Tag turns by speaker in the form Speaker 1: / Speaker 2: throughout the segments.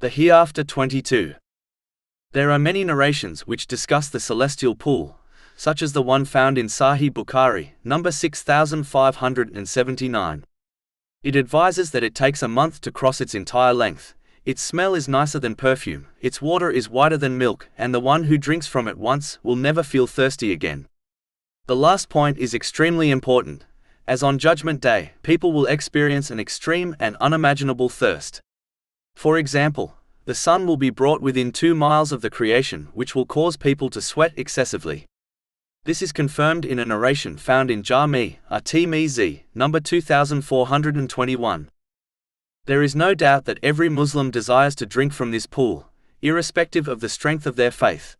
Speaker 1: The Hereafter 22. There are many narrations which discuss the celestial pool, such as the one found in Sahih Bukhari, number 6579. It advises that it takes a month to cross its entire length, its smell is nicer than perfume, its water is whiter than milk, and the one who drinks from it once will never feel thirsty again. The last point is extremely important, as on Judgment Day, people will experience an extreme and unimaginable thirst. For example, the sun will be brought within 2 miles of the creation, which will cause people to sweat excessively. This is confirmed in a narration found in Jami' at-Tirmidhi, number 2421. There is no doubt that every Muslim desires to drink from this pool, irrespective of the strength of their faith.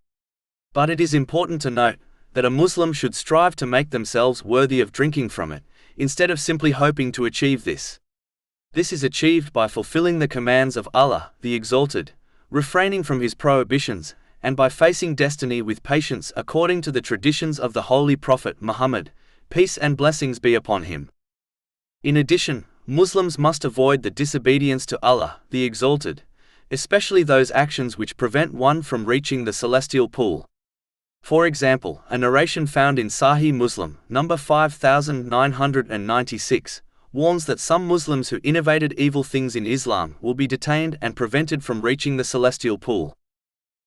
Speaker 1: But it is important to note that a Muslim should strive to make themselves worthy of drinking from it, instead of simply hoping to achieve this. This is achieved by fulfilling the commands of Allah, the Exalted, refraining from His prohibitions, and by facing destiny with patience according to the traditions of the Holy Prophet Muhammad, peace and blessings be upon him. In addition, Muslims must avoid the disobedience to Allah, the Exalted, especially those actions which prevent one from reaching the celestial pool. For example, a narration found in Sahih Muslim, number 5996, warns that some Muslims who innovated evil things in Islam will be detained and prevented from reaching the celestial pool.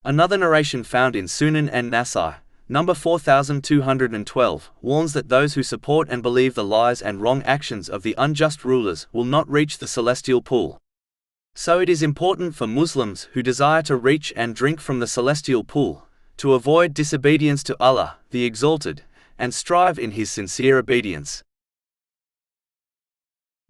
Speaker 1: Another narration found in Sunan an-Nasai, number 4212, warns that those who support and believe the lies and wrong actions of the unjust rulers will not reach the celestial pool. So it is important for Muslims who desire to reach and drink from the celestial pool, to avoid disobedience to Allah, the Exalted, and strive in His sincere obedience.